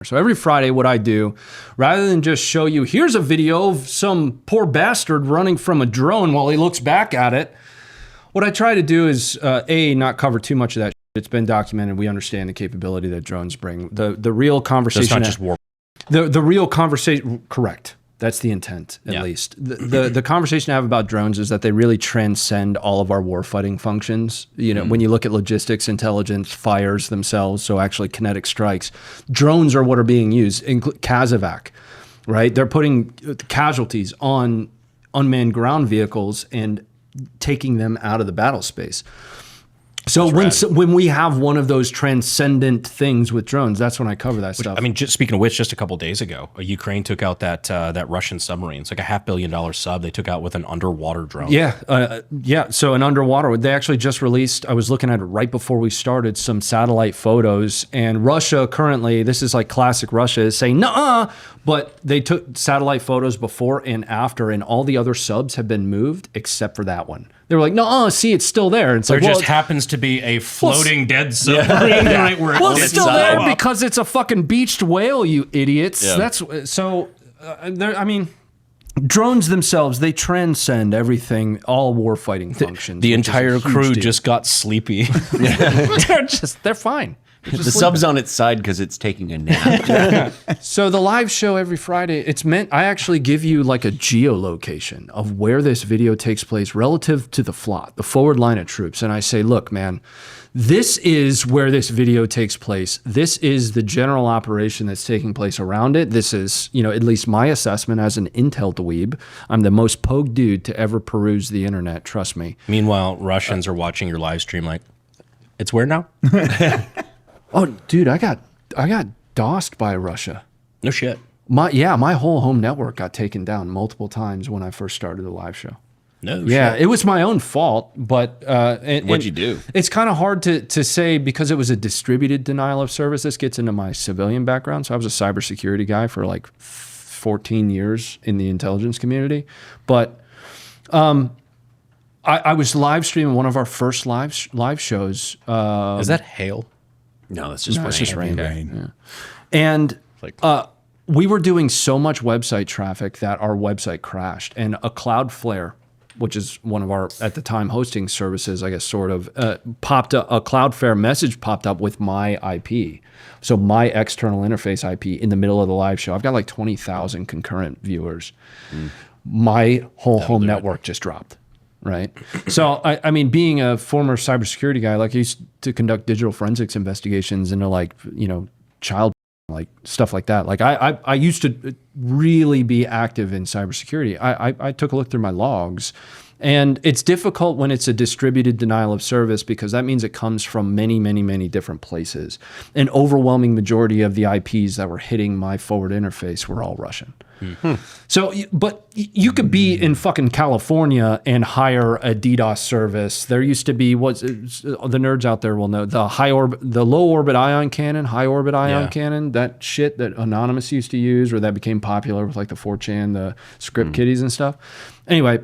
So every Friday, what I do, rather than just show you, here's a video of some poor bastard running from a drone while he looks back at it, what I try to do is, not cover too much of that shit. It's been documented. We understand the capability that drones bring. The real conversation... That's not just war. The real conversation... Correct. That's the intent, at least. The conversation I have about drones is that they really transcend all of our warfighting functions. You know, when you look at logistics, intelligence, fires themselves, so actually kinetic strikes, drones are what are being used. Kazovac, right? They're putting casualties on unmanned ground vehicles and taking them out of the battle space. So when we have one of those transcendent things with drones, that's when I cover that stuff. I mean, just speaking of which, just a couple days ago, Ukraine took out that Russian submarine. It's like a $500 million sub they took out with an underwater drone. Yeah. So an underwater, they actually just released, I was looking at it right before we started, some satellite photos. And Russia currently, this is like classic Russia, is saying, nuh-uh, but they took satellite photos before and after, and all the other subs have been moved except for that one. They were like, no, see, it's still there. It's there like, just happens to be a floating dead submarine right where it's still there because it's a fucking beached whale, you idiots. Yeah. That's so. I mean, drones themselves, they transcend everything, all warfighting functions. The entire crew just got sleepy. they're fine. The sub's on its side because it's taking a nap. So the live show every Friday, it's meant, I actually give you like a geolocation of where this video takes place relative to the FLOT, the forward line of troops. And I say, look, man, this is where this video takes place. This is the general operation that's taking place around it. This is, you know, at least my assessment as an intel dweeb. I'm the most pogue dude to ever peruse the internet, trust me. Meanwhile, Russians are watching your live stream like, it's where now? Oh, dude, I got DOSed by Russia. No shit. My whole home network got taken down multiple times when I first started the live show. No shit. It was my own fault, but what'd you do? It's kind of hard to say because it was a distributed denial of service. This gets into my civilian background. So I was a cybersecurity guy for like 14 years in the intelligence community, but I was live streaming one of our first live shows. Is that hail? No, that's just rain. Okay. Yeah. And we were doing so much website traffic that our website crashed. And a Cloudflare, which is one of our, at the time, hosting services, I guess, sort of, popped up, a Cloudflare message popped up with my IP. So my external interface IP in the middle of the live show. I've got like 20,000 concurrent viewers. My whole home network just dropped. Right. So, I mean, being a former cybersecurity guy, like I used to conduct digital forensics investigations into like, you know, child, like stuff like that. Like I used to really be active in cybersecurity. I took a look through my logs, and it's difficult when it's a distributed denial of service because that means it comes from many, many, many different places. An overwhelming majority of the IPs that were hitting my forward interface were all Russian. So, but you could be in fucking California and hire a DDoS service. There used to be, the nerds out there will know, the low orbit ion cannon, high orbit ion cannon, that shit that Anonymous used to use, or that became popular with like the 4chan, the script kiddies and stuff. Anyway,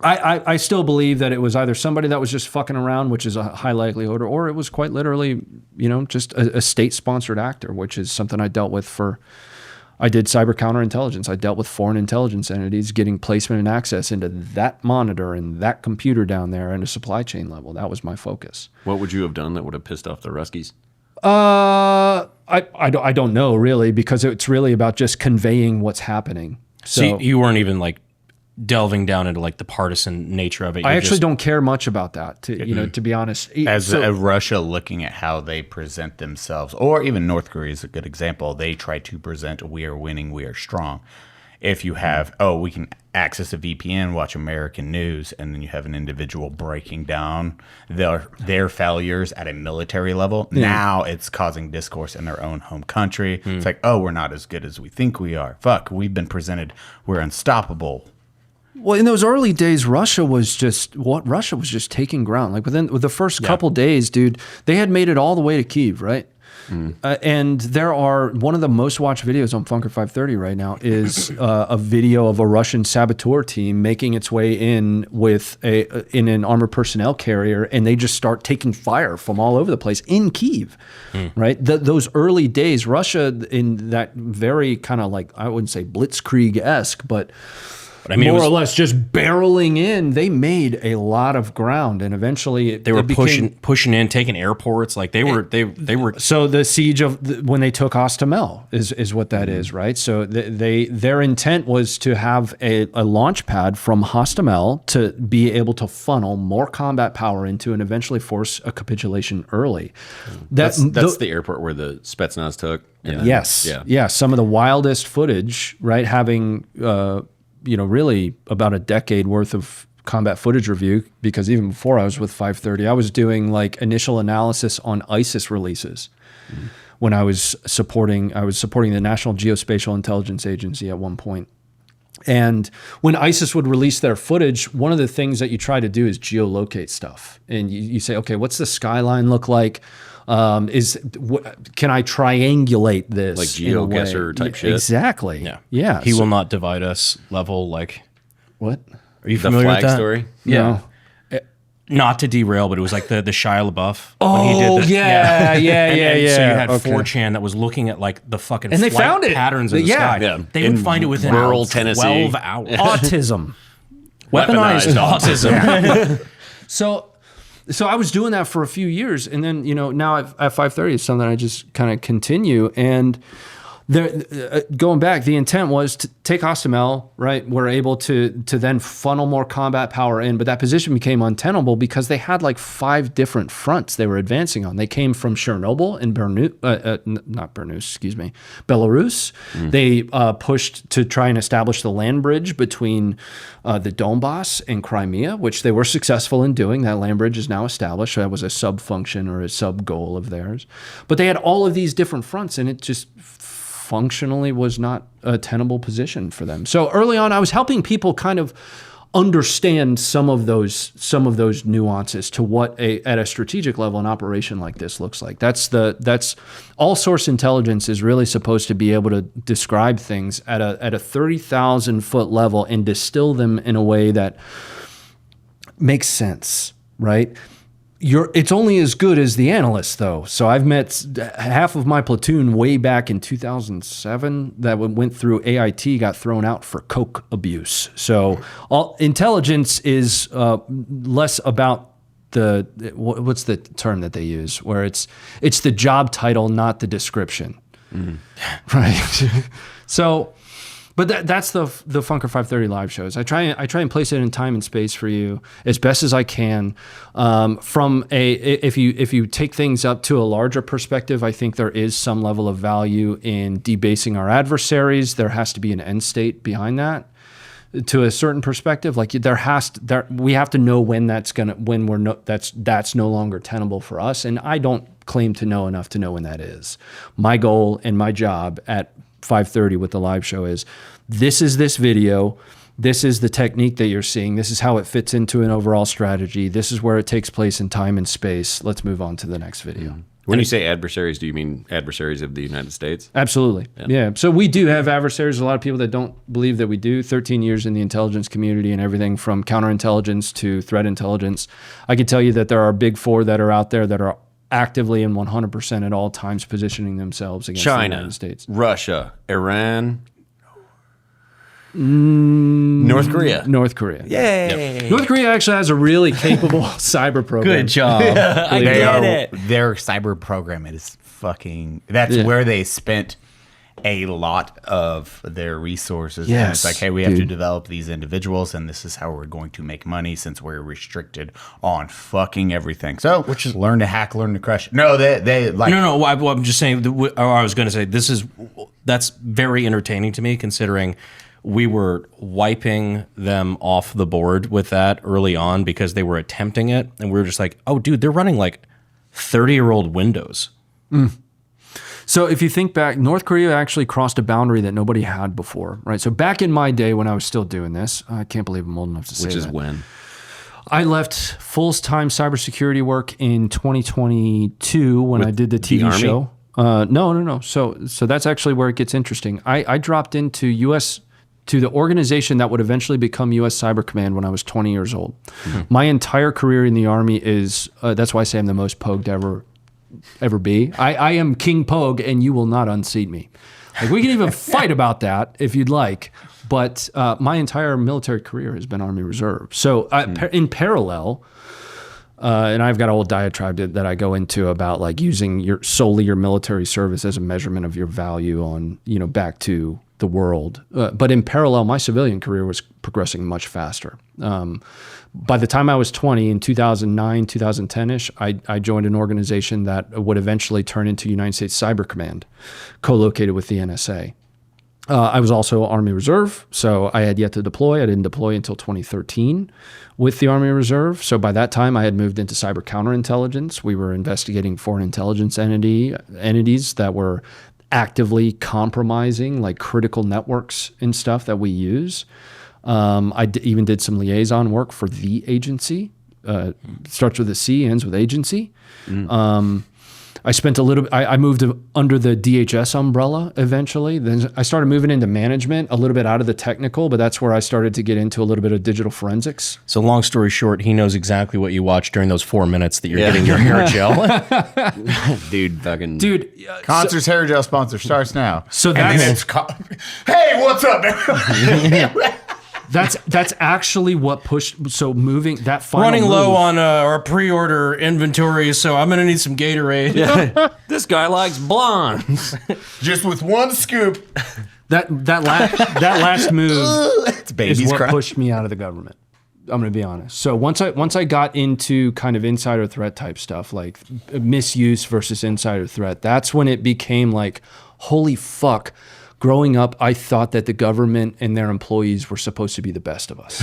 I still believe that it was either somebody that was just fucking around, which is a high likelihood, or it was quite literally, you know, just a state-sponsored actor, which is something I dealt with I did cyber counterintelligence. I dealt with foreign intelligence entities getting placement and access into that monitor and that computer down there and a supply chain level. That was my focus. What would you have done that would have pissed off the Ruskies? I don't know really, because it's really about just conveying what's happening. So you weren't even like delving down into like the partisan nature of it. I actually don't care much about that, to be honest. As Russia looking at how they present themselves, or even North Korea is a good example. They try to present, we are winning, we are strong. If you have, we can access a VPN, watch American news, and then you have an individual breaking down their failures at a military level, now it's causing discourse in their own home country. It's like, we're not as good as we think we are. Fuck, we've been presented, we're unstoppable. Well, in those early days, Russia was just taking ground. Like with the first couple days, dude, they had made it all the way to Kyiv, right? And there are one of the most watched videos on Funker 530 right now is a video of a Russian saboteur team making its way in in an armored personnel carrier, and they just start taking fire from all over the place in Kyiv, right? Those early days, Russia in that very kind of like, I wouldn't say blitzkrieg-esque, but I mean, more or less just barreling in, they made a lot of ground, and eventually they were pushing in, taking airports. Like they were. So the siege of when they took Hostomel is what that is, right? So their intent was to have a launch pad from Hostomel to be able to funnel more combat power into and eventually force a capitulation early. That's the airport where the Spetsnaz took. Yes. Yeah. Some of the wildest footage, right? Having really about a decade worth of combat footage review, because even before I was with 530, I was doing like initial analysis on ISIS releases when I was supporting the National Geospatial Intelligence Agency at one point. And when ISIS would release their footage, one of the things that you try to do is geolocate stuff. And you say, okay, what's the skyline look like? Can I triangulate this? Like GeoGuessr type shit? Exactly. Yeah. He will not divide us level. Like, What? are you The familiar with flag that? story? Yeah. Not to derail, but it was like the Shia LaBeouf. Oh, when he did yeah. So you had Okay. 4chan that was looking at like the fucking And they flight found it. patterns in the Yeah. sky. Yeah. They would In find it within rural 12 Tennessee. hours. Autism. Weaponized autism. So I was doing that for a few years, and then now at 530 is something I just kind of continue. And going back, the intent was to take Hostomel, right? We're able to then funnel more combat power in, but that position became untenable because they had like 5 different fronts they were advancing on. They came from Chernobyl and Belarus. They pushed to try and establish the land bridge between the Donbass and Crimea, which they were successful in doing. That land bridge is now established. That was a sub-function or a sub-goal of theirs. But they had all of these different fronts, and it just functionally was not a tenable position for them. So early on, I was helping people kind of understand some of those nuances to what at a strategic level an operation like this looks like. That's all source intelligence is really supposed to be able to describe things at a 30,000 foot level and distill them in a way that makes sense, right? It's only as good as the analyst, though. So I've met half of my platoon way back in 2007 that went through AIT, got thrown out for coke abuse. So all intelligence is less about what's the term that they use, where it's the job title, not the description, right? So. But that's the Funker 530 live shows. I try and place it in time and space for you as best as I can. If you take things up to a larger perspective, I think there is some level of value in debasing our adversaries. There has to be an end state behind that. To a certain perspective, like we have to know when that's no longer tenable for us. And I don't claim to know enough to know when that is. My goal and my job at 5:30 with the live show is this video, this is the technique that you're seeing, this is how it fits into an overall strategy, this is where it takes place in time and space. Let's move on to the next video. When you say adversaries, do you mean adversaries of the United States? Absolutely. Yeah. So we do have adversaries. A lot of people that don't believe that we do. 13 years in the intelligence community and everything from counterintelligence to threat intelligence. I can tell you that there are big 4 that are out there that are actively and 100% at all times positioning themselves against the United States. Russia, Iran, North Korea. North Korea. Yay! North Korea actually has a really capable cyber program. Good job. Their cyber program is fucking. That's where they spent a lot of their resources. Yes, and it's like, hey, we have to develop these individuals, and this is how we're going to make money since we're restricted on fucking everything. So, which is learn to hack, learn to crush. No, they like. No. I'm just saying. I was going to say that's very entertaining to me, considering we were wiping them off the board with that early on because they were attempting it, and we were just like, oh, dude, they're running like 30-year-old Windows. So if you think back, North Korea actually crossed a boundary that nobody had before, right? So back in my day when I was still doing this, I can't believe I'm old enough to say that. Which is when? I left full-time cybersecurity work in 2022 when I did the TV Army? show. No. So that's actually where it gets interesting. I dropped into to the organization that would eventually become U.S. Cyber Command when I was 20 years old. My entire career in the Army is, that's why I say I'm the most pogued ever be. I am King Pogue, and you will not unseat me. Like, we can even fight about that if you'd like. But my entire military career has been Army Reserve. So in parallel, and I've got a whole diatribe that I go into about like using solely your military service as a measurement of your value on, back to the world. But in parallel, my civilian career was progressing much faster. By the time I was 20, in 2009, 2010-ish, I joined an organization that would eventually turn into United States Cyber Command, co-located with the NSA. I was also Army Reserve, so I had yet to deploy. I didn't deploy until 2013 with the Army Reserve. So by that time, I had moved into cyber counterintelligence. We were investigating foreign intelligence entities that were actively compromising like critical networks and stuff that we use. I even did some liaison work for the agency. Starts with a C, ends with agency. I spent a little. I moved under the DHS umbrella eventually. Then I started moving into management, a little bit out of the technical, but that's where I started to get into a little bit of digital forensics. So long story short, he knows exactly what you watched during those 4 minutes that you're getting your hair gel. Dude, Concerts Hair Gel sponsor starts now. So And that's- then it's hey, what's up? That's actually what pushed. So moving that final Running move, low on our pre-order inventory, so I'm gonna need some Gatorade. this guy likes blondes. Just with one scoop. that last move It's baby's is what cry. pushed me out of the government. I'm going to be honest. So once I got into kind of insider threat type stuff, like misuse versus insider threat, that's when it became like, holy fuck. Growing up, I thought that the government and their employees were supposed to be the best of us.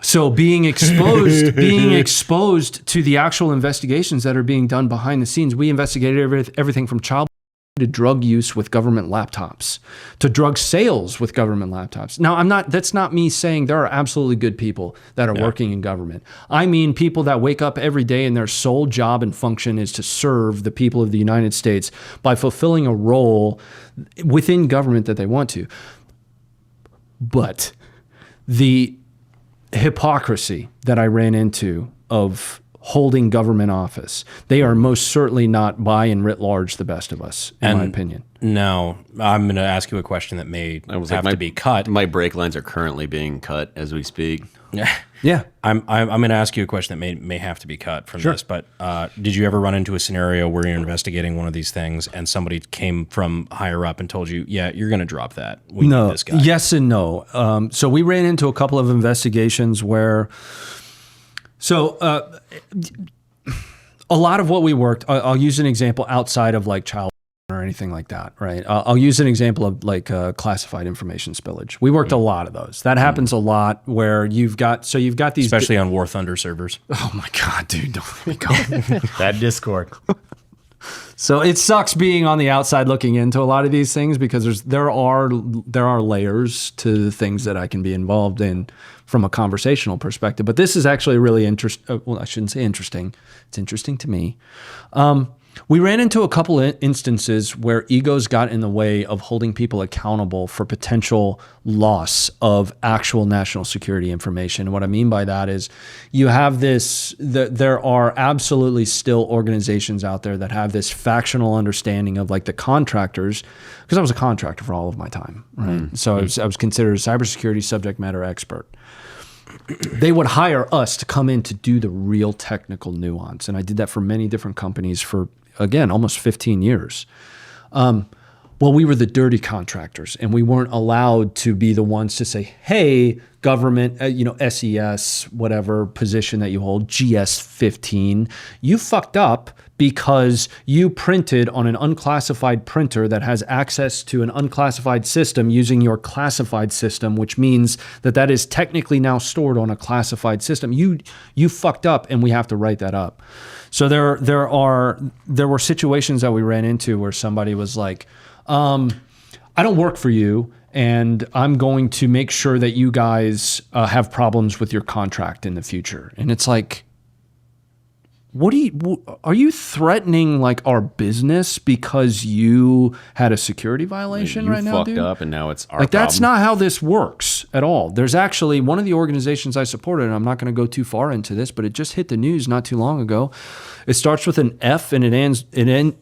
So being exposed to the actual investigations that are being done behind the scenes, we investigated everything from child to drug use with government laptops, to drug sales with government laptops. Now, that's not me saying there are absolutely good people that are working in government. I mean people that wake up every day and their sole job and function is to serve the people of the United States by fulfilling a role within government that they want to. But the hypocrisy that I ran into of holding government office, they are most certainly not by and writ large the best of us, in my opinion. No, I'm going to ask you a question that may have to be cut. My brake lines are currently being cut as we speak. Yeah. I'm going to ask you a question that may have to be cut from this. But did you ever run into a scenario where you're investigating one of these things and somebody came from higher up and told you, "Yeah, you're going to drop that. We need this guy." Yes and no. So we ran into a couple of investigations where. So a lot of what we worked, I'll use an example outside of like child or anything like that, right? I'll use an example of like classified information spillage. We worked a lot of those. That happens a lot where you've got these, Especially on War Thunder servers. oh my God, dude, don't let me go. That Discord. So it sucks being on the outside looking into a lot of these things because there are layers to the things that I can be involved in from a conversational perspective. But this is actually really interesting. Well, I shouldn't say interesting. It's interesting to me. We ran into a couple of instances where egos got in the way of holding people accountable for potential loss of actual national security information. And what I mean by that is you have there are absolutely still organizations out there that have this factional understanding of like the contractors, because I was a contractor for all of my time, right? So I was considered a cybersecurity subject matter expert. They would hire us to come in to do the real technical nuance. And I did that for many different companies for, again, almost 15 years. Well, we were the dirty contractors and we weren't allowed to be the ones to say, hey, government, SES, whatever position that you hold, GS-15, you fucked up because you printed on an unclassified printer that has access to an unclassified system using your classified system, which means that is technically now stored on a classified system. You fucked up and we have to write that up. So there were situations that we ran into where somebody was like, I don't work for you, and I'm going to make sure that you guys have problems with your contract in the future. And it's like, are you threatening like our business because you had a security violation You right now, fucked dude? up, and now it's our Like, that's problem. not how this works at all. There's actually one of the organizations I supported, and I'm not going to go too far into this, but it just hit the news not too long ago. It starts with an F and it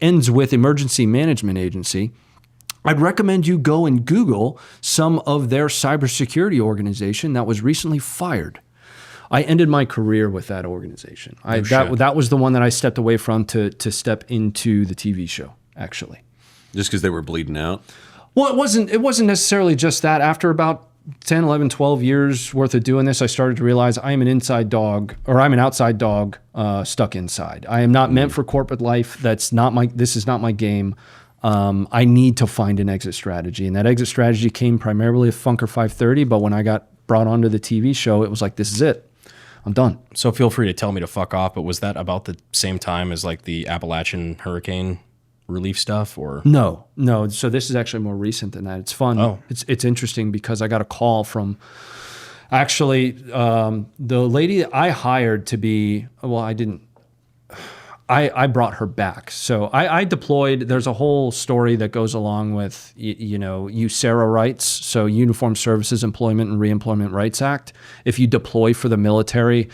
ends with Emergency Management Agency. I'd recommend you go and Google some of their cybersecurity organization that was recently fired. I ended my career with that organization. That was the one that I stepped away from to step into the TV show, actually. Just because they were bleeding out. Well, it wasn't necessarily just that. After about 10, 11, 12 years worth of doing this, I started to realize I am an inside dog, or I'm an outside dog stuck inside. I am not meant for corporate life. This is not my game. I need to find an exit strategy. And that exit strategy came primarily with Funker 530. But when I got brought onto the TV show, it was like, this is it. I'm done. So feel free to tell me to fuck off, but was that about the same time as like the Appalachian hurricane relief stuff, or? No. So this is actually more recent than that. It's fun. Oh. It's interesting because I got a call from actually the lady that I hired to be, well, I didn't, I brought her back. So I deployed, there's a whole story that goes along with, USERRA rights. So Uniform Services Employment and Reemployment Rights Act. If you deploy for the military,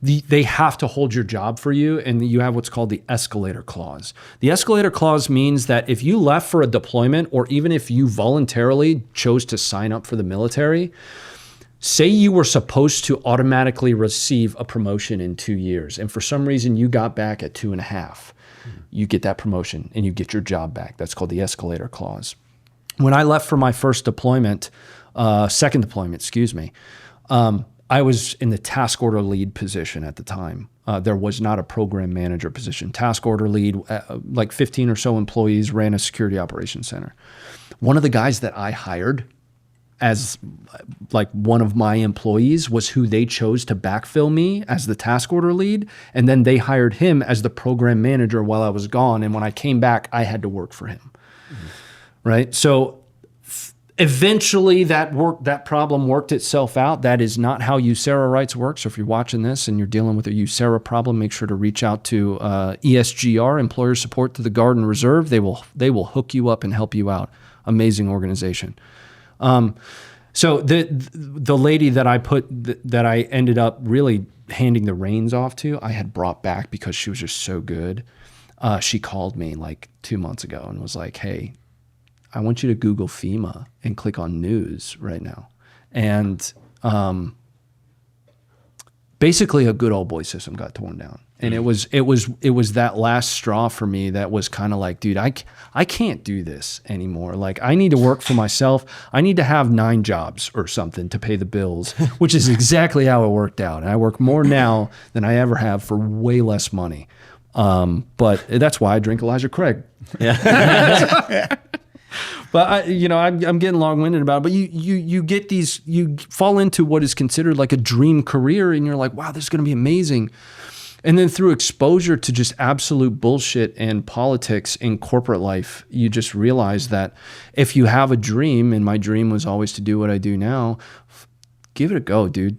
they have to hold your job for you, and you have what's called the escalator clause. The escalator clause means that if you left for a deployment, or even if you voluntarily chose to sign up for the military, say you were supposed to automatically receive a promotion in 2 years, and for some reason you got back at 2.5, you get that promotion and you get your job back. That's called the escalator clause. When I left for my first deployment, second deployment, excuse me, I was in the task order lead position at the time. There was not a program manager position. Task order lead, like 15 or so employees, ran a security operations center. One of the guys that I hired as like one of my employees was who they chose to backfill me as the task order lead. And then they hired him as the program manager while I was gone. And when I came back, I had to work for him. Right. So eventually that problem worked itself out. That is not how USERRA rights work. So if you're watching this and you're dealing with a USERRA problem, make sure to reach out to ESGR, Employer Support to the Guard and Reserve. They will hook you up and help you out. Amazing organization. So the lady that I ended up really handing the reins off to, I had brought back because she was just so good. She called me like 2 months ago and was like, "Hey, I want you to Google FEMA and click on news right now." And basically a good old boy system got torn down. And it was that last straw for me that was kind of like, dude, I can't do this anymore. Like, I need to work for myself. I need to have 9 jobs or something to pay the bills, which is exactly how it worked out. And I work more now than I ever have for way less money. But that's why I drink Elijah Craig. Yeah. But I'm getting long-winded about it. But you fall into what is considered like a dream career, and you're like, wow, this is going to be amazing. And then through exposure to just absolute bullshit and politics in corporate life, you just realize that if you have a dream, and my dream was always to do what I do now, give it a go, dude.